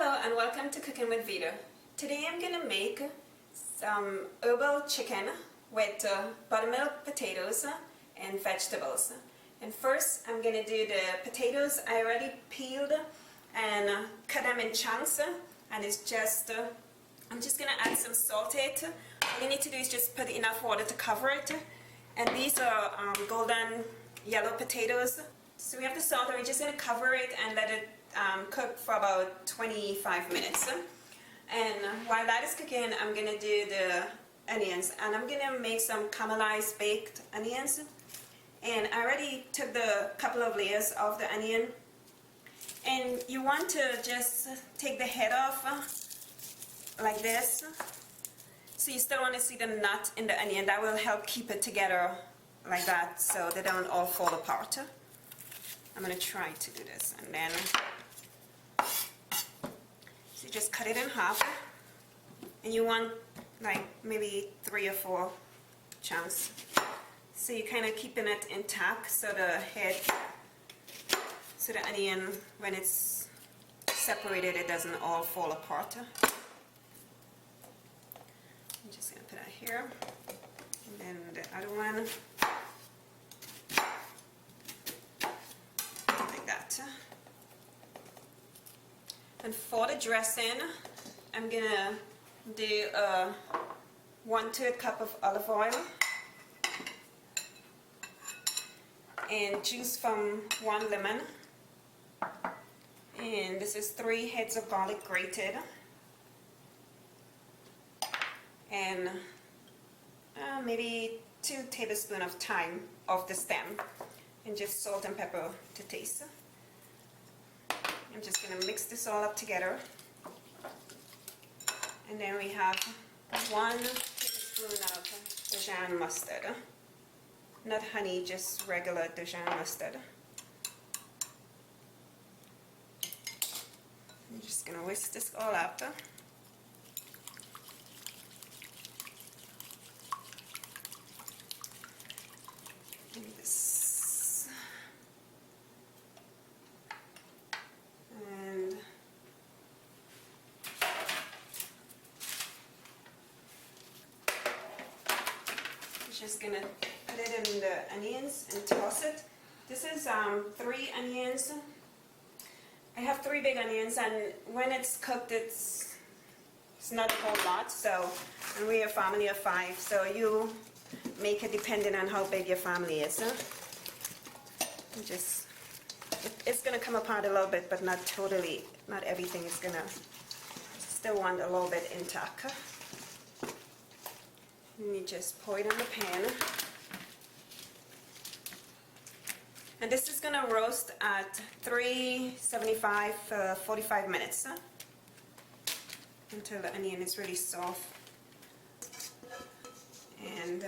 Hello and welcome to Cooking with Vida. Today I'm going to make some herbal chicken with buttermilk potatoes and vegetables. And first I'm going to do the potatoes. I already peeled and cut them in chunks, and it's just I'm just going to add some salt to it. All you need to do is just put enough water to cover it. And these are golden yellow potatoes. So we have the salt, and we're just going to cover it and let it cook for about 25 minutes. And while that is cooking, I'm going to do the onions, and I'm going to make some caramelized baked onions. And I already took the couple of layers of the onion, and you want to just take the head off like this, so you still want to see the nut in the onion. That will help keep it together like that so they don't all fall apart. I'm going to try to do this, and then so you just cut it in half, and you want like maybe 3 or 4 chunks, so you're kind of keeping it intact, so the head, so the onion, when it's separated, it doesn't all fall apart. I'm just going to put that here, and then the other one like that. And for the dressing, I'm going to do a 1/3 cup of olive oil and juice from 1 lemon, and this is 3 heads of garlic grated, and maybe 2 tablespoons of thyme off the stem, and just salt and pepper to taste. I'm just going to mix this all up together, and then we have 1 tablespoon of Dijon mustard. Not honey, just regular Dijon mustard. I'm just going to whisk this all up. And this. And just going to put it in the onions and toss it. This is 3 onions. I have 3 big onions, and when it's cooked, it's not a whole lot. So, and we're a family of 5, so you make it depending on how big your family is. Just it's gonna come apart a little bit, but not totally. Not everything is gonna. Still want a little bit intact. And you just pour it in the pan. And this is gonna roast at 375 for 45 minutes until the onion is really soft. And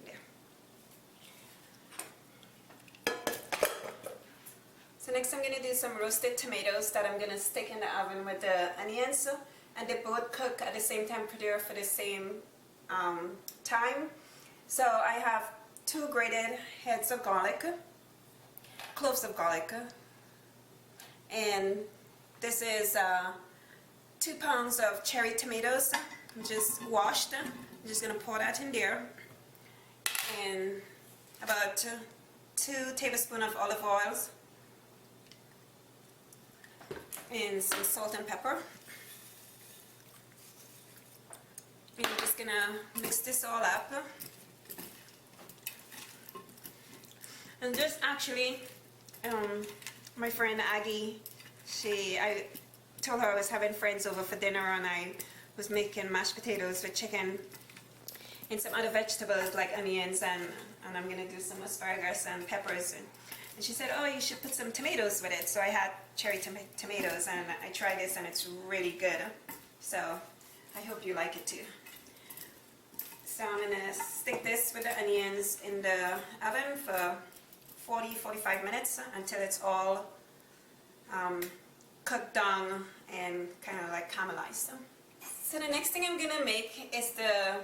there. So next I'm gonna do some roasted tomatoes that I'm gonna stick in the oven with the onions, and they both cook at the same temperature for the same time. So I have 2 grated heads of garlic, cloves of garlic, and this is 2 pounds of cherry tomatoes, just washed. I'm just going to pour that in there, and about 2 tablespoons of olive oil, and some salt and pepper. And I'm just going to mix this all up. And just actually, my friend Aggie, I told her I was having friends over for dinner, and I was making mashed potatoes with chicken and some other vegetables like onions, and I'm going to do some asparagus and peppers. And she said, oh, you should put some tomatoes with it. So I had cherry tomatoes, and I tried this, and it's really good. So I hope you like it too. So I'm going to stick this with the onions in the oven for 40-45 minutes until it's all cooked down and kind of like caramelized. So the next thing I'm going to make is the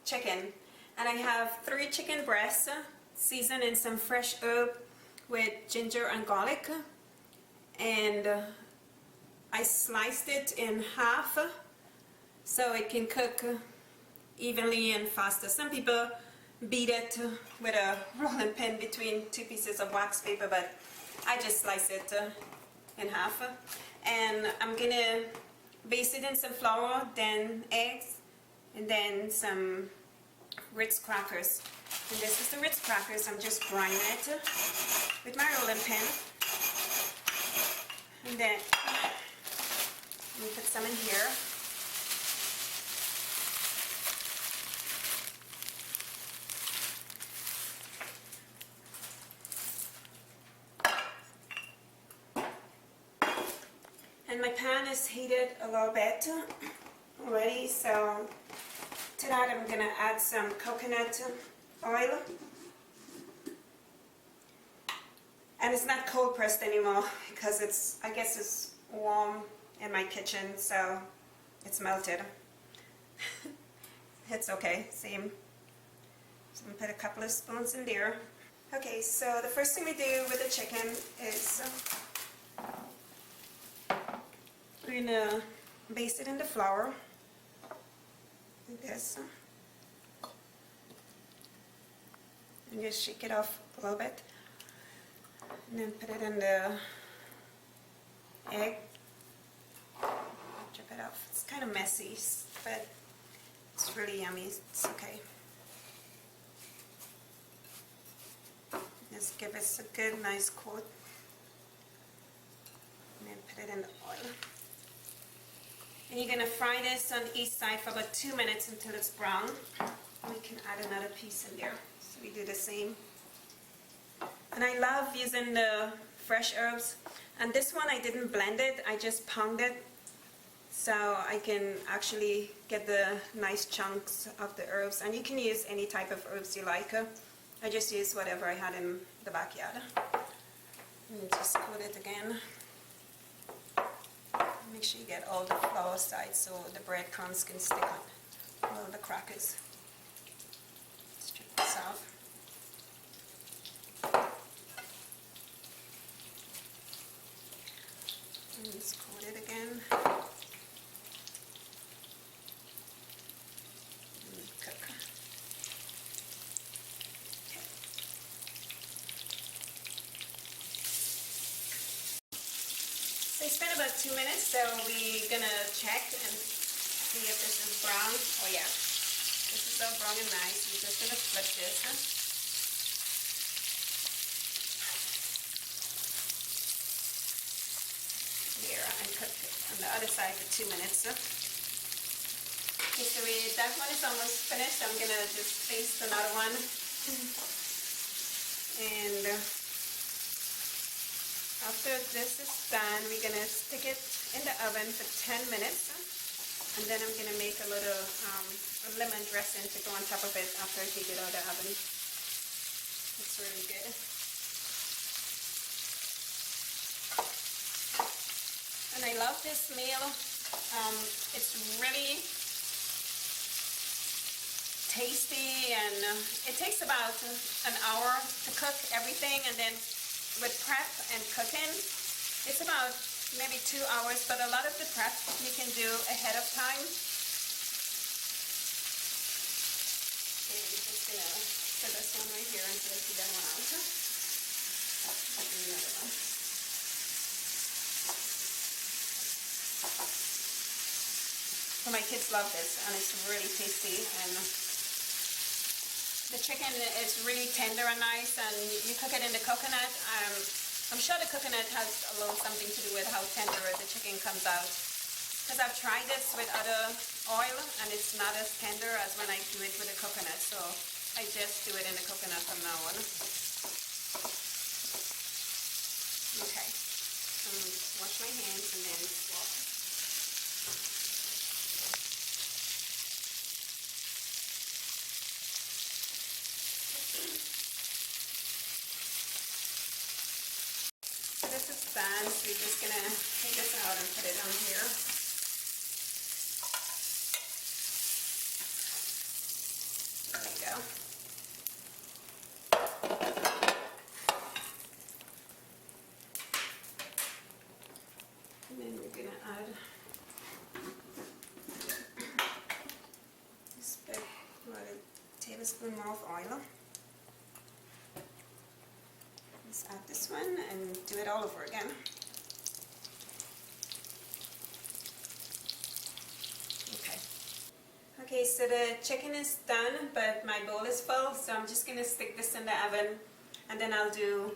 chicken, and I have 3 chicken breasts seasoned in some fresh herb with ginger and garlic, and I sliced it in half so it can cook evenly and faster. Some people beat it with a rolling pin between two pieces of wax paper, but I just slice it in half. And I'm gonna baste it in some flour, then eggs, and then some Ritz crackers. And this is the Ritz crackers. I'm just grinding it with my rolling pin. And then I'm gonna put some in here. And my pan is heated a little bit already, so to that I'm gonna add some coconut oil. And it's not cold pressed anymore because I guess it's warm in my kitchen, so it's melted. It's okay, same. So I'm gonna put a couple of spoons in there. Okay, so the first thing we do with the chicken is we're gonna baste it in the flour like this. And just shake it off a little bit. And then put it in the egg. Drip it off. It's kind of messy, but it's really yummy. It's okay. Just give us a good, nice coat. And then put it in the oil. And you're going to fry this on each side for about 2 minutes until it's brown. We can add another piece in there. So we do the same. And I love using the fresh herbs. And this one I didn't blend it, I just pounded it. So I can actually get the nice chunks of the herbs. And you can use any type of herbs you like. I just used whatever I had in the backyard. And just coat it again. Make sure you get all the flour sides so the breadcrumbs can stick on all the crackers. Strip this off. And just coat it again. And cook. Okay. So I spent about 2 minutes, so we're gonna check and see if this is brown. Oh yeah, this is all brown and nice. We're just gonna flip this. Here, and cook it on the other side for 2 minutes. Okay, so that one is almost finished. I'm gonna just baste another one. And after this is done, we're going to stick it in the oven for 10 minutes. And then I'm going to make a little lemon dressing to go on top of it after I take it out of the oven. It's really good. And I love this meal. It's really tasty, and it takes about an hour to cook everything, and then with prep and cooking, it's about maybe 2 hours, but a lot of the prep you can do ahead of time. Okay, I'm just gonna put this one right here until I see that one out. I'll do another one. So my kids love this, and it's really tasty, and the chicken is really tender and nice, and you cook it in the coconut. I'm sure the coconut has a little something to do with how tender the chicken comes out. Because I've tried this with other oil, and it's not as tender as when I do it with the coconut. So I just do it in the coconut from now on. Okay. Just wash my hands and then swap. This is done, so we're just gonna take this out and put it on here. There we go. tablespoon more of oil. Let's add this one and do it all over again. Okay, so the chicken is done, but my bowl is full, so I'm just going to stick this in the oven, and then I'll do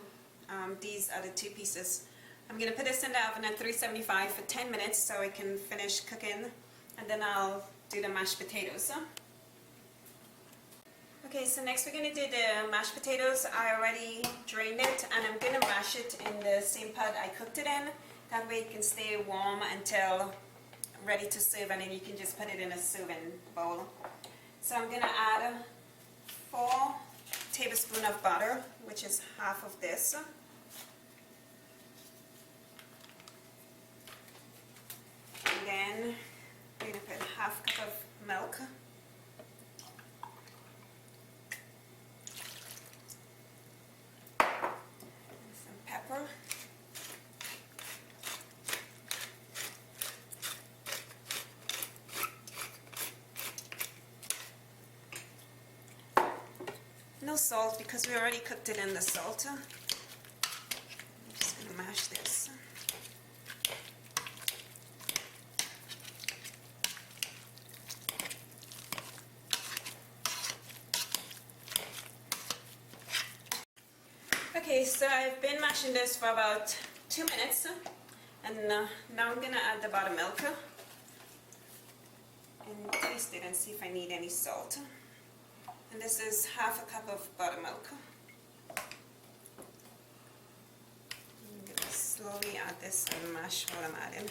these other two pieces. I'm going to put this in the oven at 375 for 10 minutes so it can finish cooking, and then I'll do the mashed potatoes. Okay, so next we're going to do the mashed potatoes. I already drained it, and I'm going to mash it in the same pot I cooked it in. That way it can stay warm until ready to serve, and then you can just put it in a serving bowl. So I'm going to add 4 tablespoons of butter, which is half of this. And then I'm going to put half cup of milk. And some pepper. No salt because we already cooked it in the salt. I'm just going to mash this. Okay, so I've been mashing this for about 2 minutes, and now I'm going to add the buttermilk and taste it and see if I need any salt. And this is half a cup of buttermilk. I'm going to slowly add this and mash what I'm adding.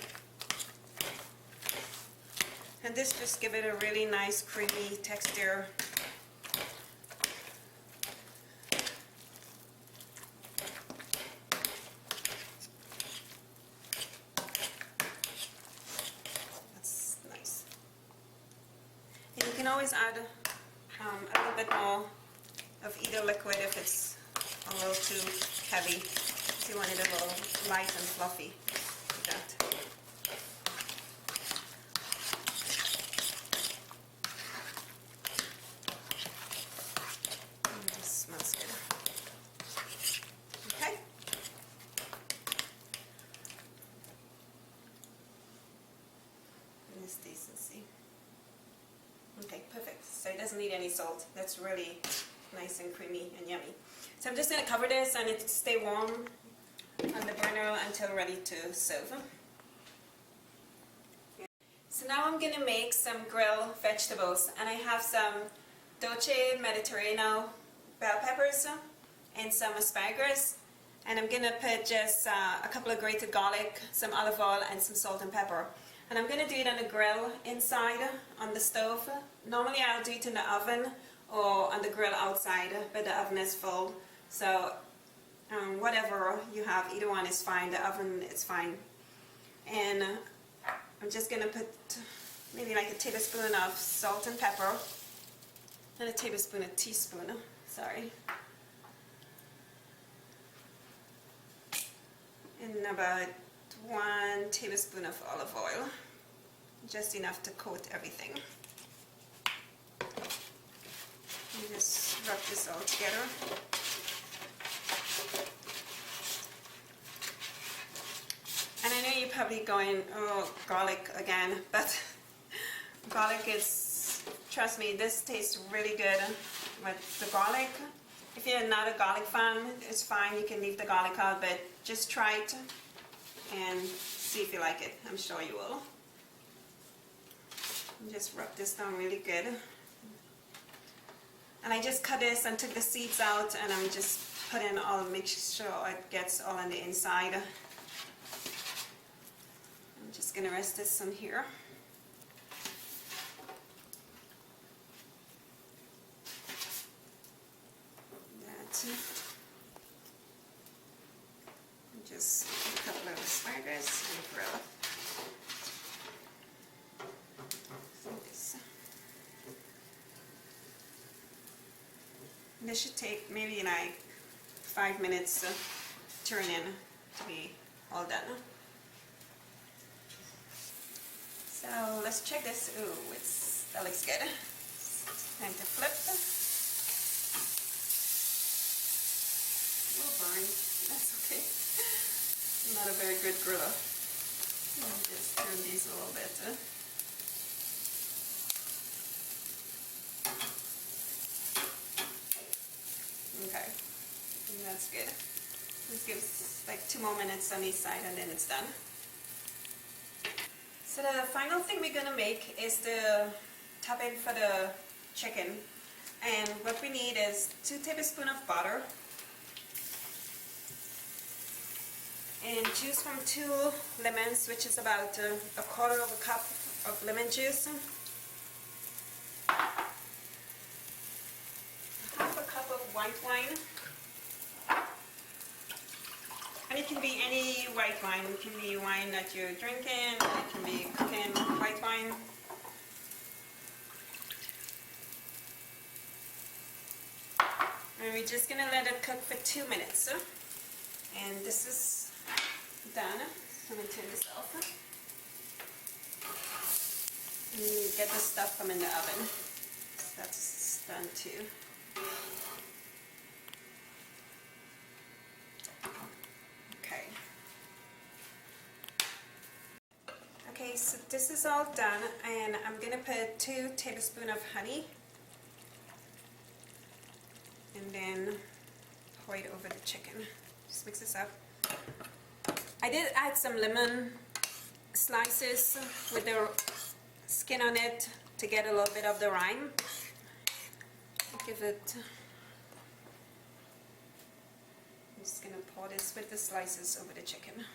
And this just gives it a really nice creamy texture. That's nice. And you can always add a little bit more of either liquid if it's a little too heavy. If you want it a little light and fluffy, like that. This smells good. Okay. In this decency. Okay, perfect. So it doesn't need any salt. That's really nice and creamy and yummy. So I'm just going to cover this and it stay warm on the burner until ready to serve. So now I'm going to make some grilled vegetables, and I have some dolce mediterrano bell peppers and some asparagus, and I'm going to put just a couple of grated garlic, some olive oil and some salt and pepper. And I'm going to do it on the grill inside on the stove. Normally I'll do it in the oven or on the grill outside, but the oven is full. So whatever you have, either one is fine. The oven is fine. And I'm just going to put maybe like a tablespoon of salt and pepper, and a teaspoon, sorry. And about 1 tablespoon of olive oil, just enough to coat everything. And just rub this all together. And I know you're probably going, oh, garlic again, but garlic is, trust me, this tastes really good with the garlic. If you're not a garlic fan, it's fine, you can leave the garlic out, but just try it and see if you like it. I'm sure you will. And just rub this down really good. And I just cut this and took the seeds out, and I'm just putting all, make sure it gets all on the inside. I'm just going to rest this on here. That. Just a couple of asparagus and grill. This should take maybe like 5 minutes to turn in to be all done. So let's check this. Ooh, that looks good. Time to flip. little burn. That's okay. I'm not a very good griller. Let me just turn these a little bit. Okay, that's good. This gives like 2 more minutes on each side and then it's done. So the final thing we're gonna make is the topping for the chicken. And what we need is 2 tablespoons of butter and juice from 2 lemons, which is about a quarter of a cup of lemon juice. Half a cup of white wine. And it can be any white wine. It can be wine that you're drinking, it can be cooking white wine. And we're just gonna let it cook for 2 minutes. And this is done. So I'm gonna turn this off. And you get the stuff from in the oven. So that's done too. Okay. Okay, so this is all done, and I'm gonna put 2 tablespoons of honey. And then pour it over the chicken. Just mix this up. I did add some lemon slices with the skin on it to get a little bit of the rind. Give it. I'm just gonna pour this with the slices over the chicken.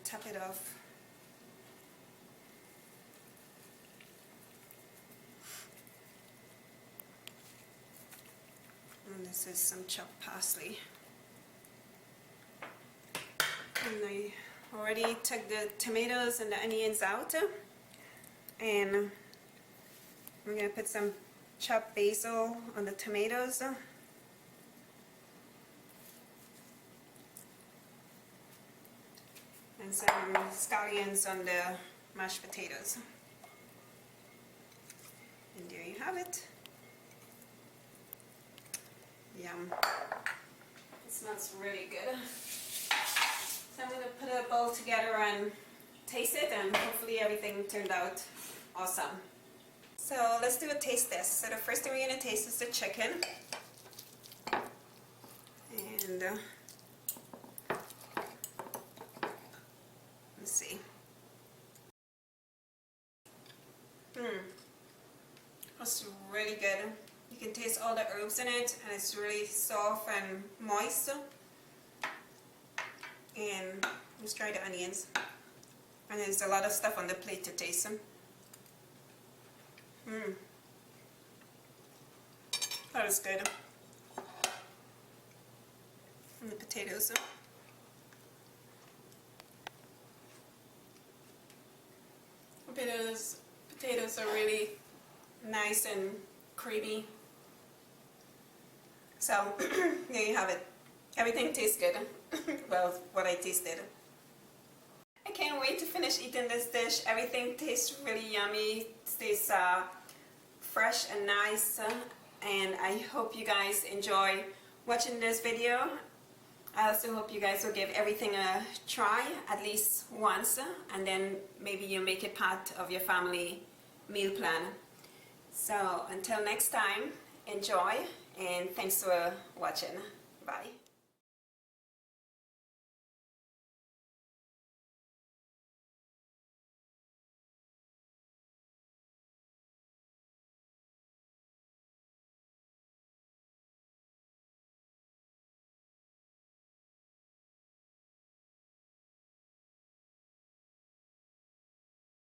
Top it off. And this is some chopped parsley. And I already took the tomatoes and the onions out. And I'm going to put some chopped basil on the tomatoes. And some scallions on the mashed potatoes. And there you have it. Yum. It smells really good. So I'm going to put a bowl together and taste it, and hopefully everything turned out awesome. So let's do a taste test. So the first thing we're going to taste is the chicken. And let's see. It's really good. You can taste all the herbs in it, and it's really soft and moist. And let's try the onions. And there's a lot of stuff on the plate to taste them. That was good. And the potatoes. Potatoes are really nice and creamy. So there you have it. Everything tastes good. Well, what I tasted. I can't wait to finish eating this dish. Everything tastes really yummy. It tastes fresh and nice. And I hope you guys enjoy watching this video. I also hope you guys will give everything a try at least once, and then maybe you make it part of your family meal plan. So until next time, enjoy, and thanks for watching. Bye.